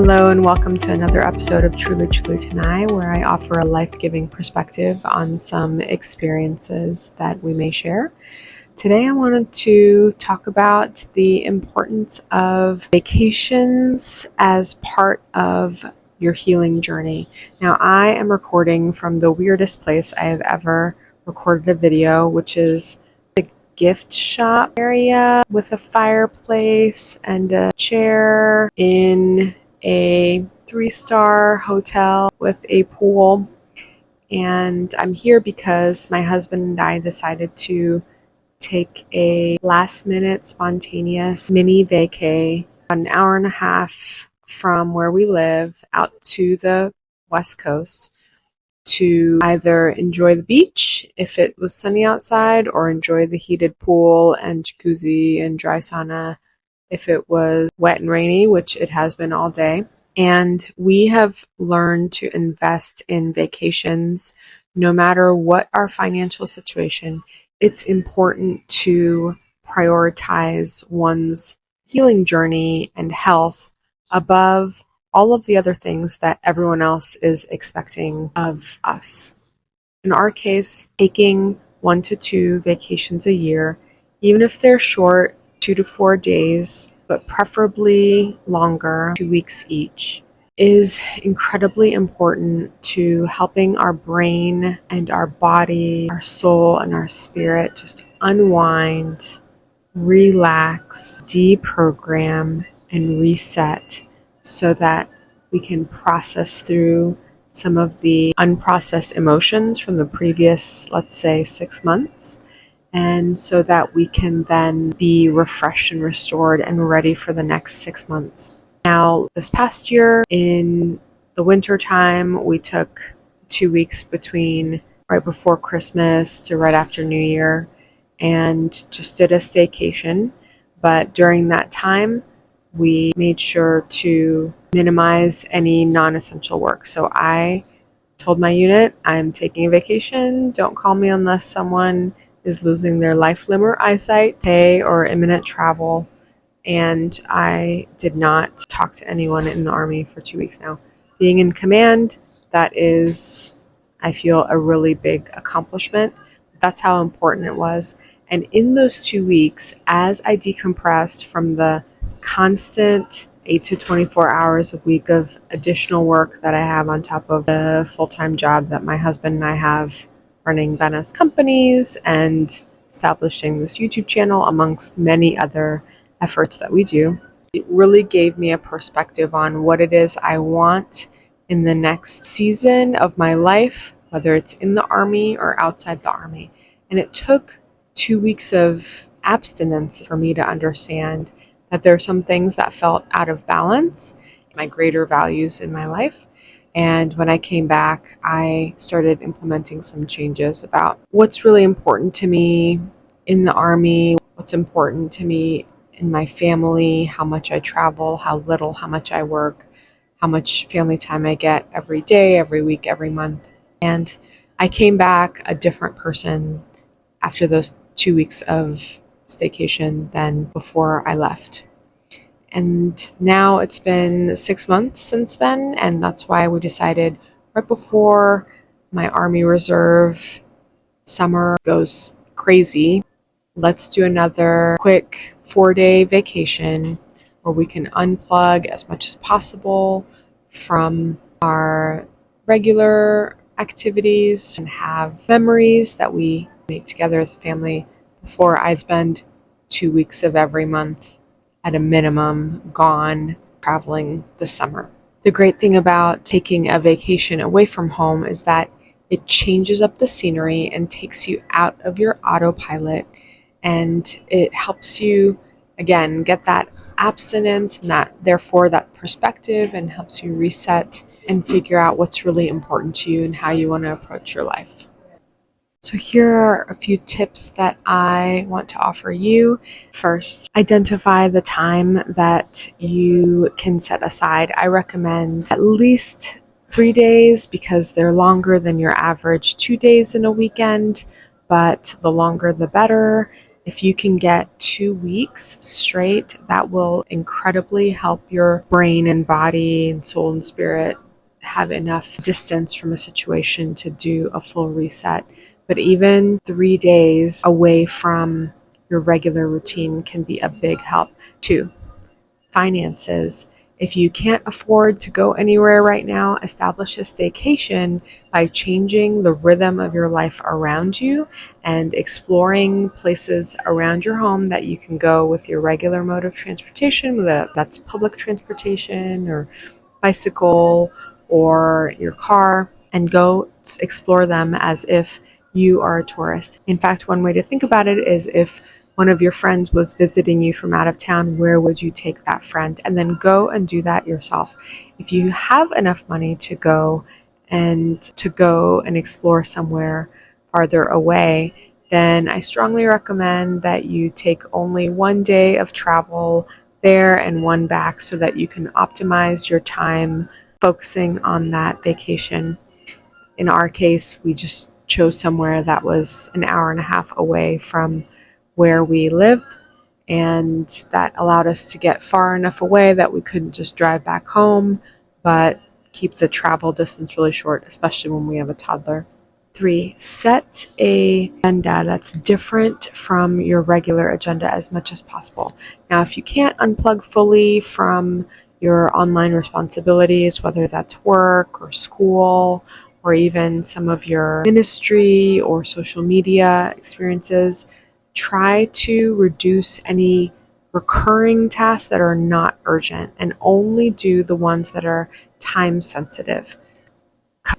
Hello and welcome to another episode of Truly Truly Tenay, where I offer a life-giving perspective on some experiences that we may share. Today I wanted to talk about the importance of vacations as part of your healing journey. Now, I am recording from the weirdest place I have ever recorded a video, which is the gift shop area with a fireplace and a chair in a 3-star hotel with a pool. And I'm here because my husband and I decided to take a last minute spontaneous mini vacay, an hour and a half from where we live out to the West Coast to either enjoy the beach if it was sunny outside or enjoy the heated pool and jacuzzi and dry sauna if it was wet and rainy, which it has been all day. And we have learned to invest in vacations no matter what our financial situation. It's important to prioritize one's healing journey and health above all of the other things that everyone else is expecting of us. In our case, taking 1 to 2 vacations a year, even if they're short, 2 to 4 days, but preferably longer, 2 weeks each, is incredibly important to helping our brain and our body, our soul and our spirit just unwind, relax, deprogram, and reset so that we can process through some of the unprocessed emotions from the previous, let's say, 6 months, and so that we can then be refreshed and restored and ready for the next 6 months. Now, this past year in the winter time, we took 2 weeks between right before Christmas to right after New Year and just did a staycation. But during that time, we made sure to minimize any non-essential work. So I told my unit, I'm taking a vacation. Don't call me unless someone is losing their life, limb, or eyesight, day, or imminent travel. And I did not talk to anyone in the Army for 2 weeks now. Being in command, that is, I feel, a really big accomplishment. That's how important it was. And in those 2 weeks, as I decompressed from the constant 8 to 24 hours a week of additional work that I have on top of the full-time job that my husband and I have running Benna's companies and establishing this YouTube channel, amongst many other efforts that we do, it really gave me a perspective on what it is I want in the next season of my life, whether it's in the Army or outside the Army. And it took 2 weeks of abstinence for me to understand that there are some things that felt out of balance, my greater values in my life. And when I came back, I started implementing some changes about what's really important to me in the Army, what's important to me in my family, how much I travel, how little, how much I work, how much family time I get every day, every week, every month. And I came back a different person after those 2 weeks of staycation than before I left. And now it's been 6 months since then, and that's why we decided right before my Army Reserve summer goes crazy, let's do another quick 4-day vacation where we can unplug as much as possible from our regular activities and have memories that we make together as a family before I spend 2 weeks of every month at a minimum gone traveling this summer. The great thing about taking a vacation away from home is that it changes up the scenery and takes you out of your autopilot, and it helps you, again, get that abstinence and therefore that perspective, and helps you reset and figure out what's really important to you and how you want to approach your life. So here are a few tips that I want to offer you. First, identify the time that you can set aside. I recommend at least 3 days because they're longer than your average 2 days in a weekend, but the longer the better. If you can get 2 weeks straight, that will incredibly help your brain and body and soul and spirit have enough distance from a situation to do a full reset. But even 3 days away from your regular routine can be a big help. 2, finances. If you can't afford to go anywhere right now, establish a staycation by changing the rhythm of your life around you and exploring places around your home that you can go with your regular mode of transportation, whether that's public transportation or bicycle or your car, and go explore them as if you are a tourist. In fact, one way to think about it is if one of your friends was visiting you from out of town, where would you take that friend? And then go and do that yourself. If you have enough money to go and explore somewhere farther away, then I strongly recommend that you take only 1 day of travel there and one back so that you can optimize your time focusing on that vacation. In our case, we just chose somewhere that was an hour and a half away from where we lived, and that allowed us to get far enough away that we couldn't just drive back home, but keep the travel distance really short, especially when we have a toddler. 3, set a agenda that's different from your regular agenda as much as possible. Now, if you can't unplug fully from your online responsibilities, whether that's work or school or even some of your ministry or social media experiences, try to reduce any recurring tasks that are not urgent and only do the ones that are time sensitive.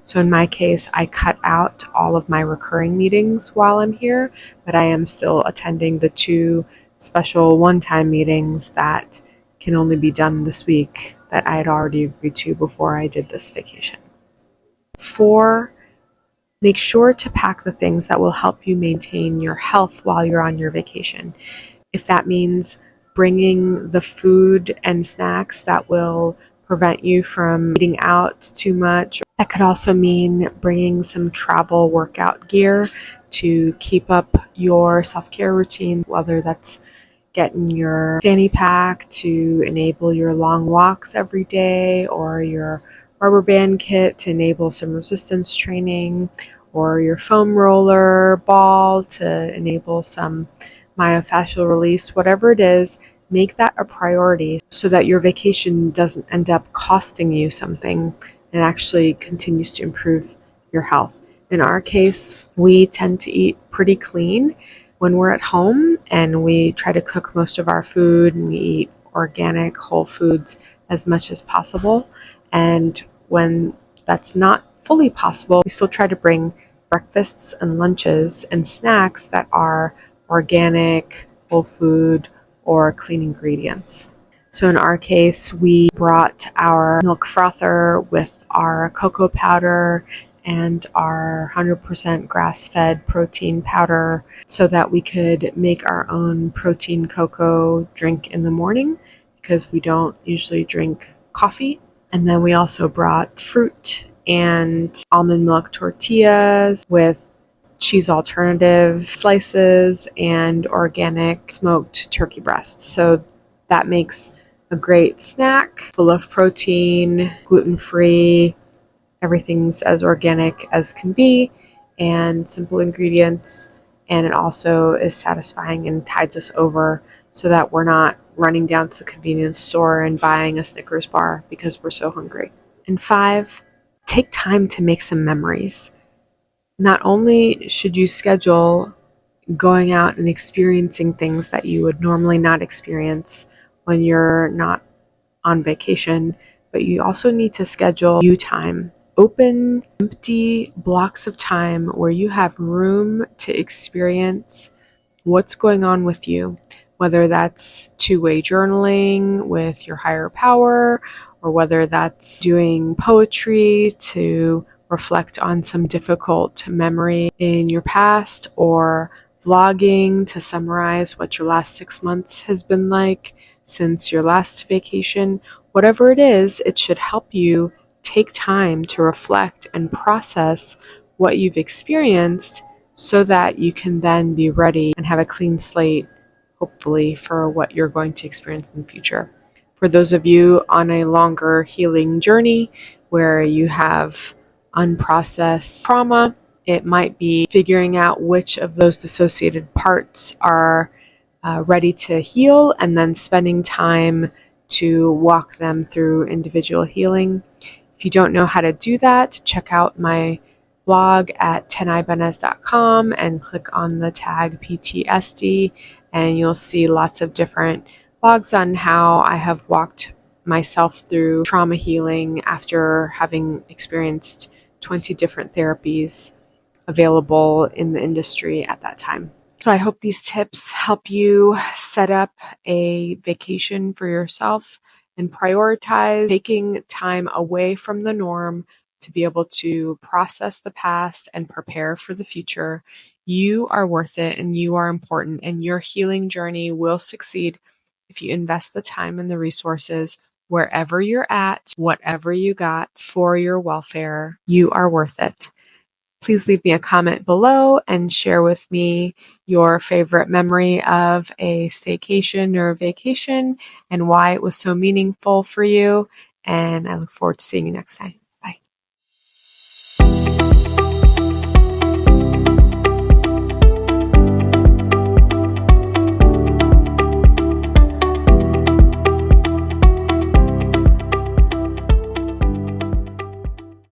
So in my case, I cut out all of my recurring meetings while I'm here, but I am still attending the 2 special one-time meetings that can only be done this week that I had already agreed to before I did this vacation. 4, make sure to pack the things that will help you maintain your health while you're on your vacation. If that means bringing the food and snacks that will prevent you from eating out too much. That could also mean bringing some travel workout gear to keep up your self-care routine, whether that's getting your fanny pack to enable your long walks every day, or your rubber band kit to enable some resistance training, or your foam roller ball to enable some myofascial release. Whatever it is, make that a priority so that your vacation doesn't end up costing you something and actually continues to improve your health. In our case, we tend to eat pretty clean when we're at home, and we try to cook most of our food, and we eat organic whole foods as much as possible. And when that's not fully possible, we still try to bring breakfasts and lunches and snacks that are organic, whole food, or clean ingredients. So in our case, we brought our milk frother with our cocoa powder and our 100% grass-fed protein powder so that we could make our own protein cocoa drink in the morning, because we don't usually drink coffee. And then we also brought fruit and almond milk tortillas with cheese alternative slices and organic smoked turkey breasts. So that makes a great snack full of protein, gluten-free. Everything's as organic as can be and simple ingredients, and it also is satisfying and tides us over so that we're not running down to the convenience store and buying a Snickers bar because we're so hungry. And 5, take time to make some memories. Not only should you schedule going out and experiencing things that you would normally not experience when you're not on vacation, but you also need to schedule you time. Open empty blocks of time where you have room to experience what's going on with you, whether that's two-way journaling with your higher power, or whether that's doing poetry to reflect on some difficult memory in your past, or vlogging to summarize what your last 6 months has been like since your last vacation. Whatever it is, it should help you take time to reflect and process what you've experienced so that you can then be ready and have a clean slate, hopefully, for what you're going to experience in the future. For those of you on a longer healing journey where you have unprocessed trauma, it might be figuring out which of those dissociated parts are ready to heal, and then spending time to walk them through individual healing. If you don't know how to do that, check out my blog at tenaybenez.com and click on the tag PTSD, and you'll see lots of different blogs on how I have walked myself through trauma healing after having experienced 20 different therapies available in the industry at that time. So I hope these tips help you set up a vacation for yourself and prioritize taking time away from the norm to be able to process the past and prepare for the future. You are worth it, and you are important, and your healing journey will succeed if you invest the time and the resources wherever you're at, whatever you got for your welfare. You are worth it. Please leave me a comment below and share with me your favorite memory of a staycation or vacation and why it was so meaningful for you. And I look forward to seeing you next time.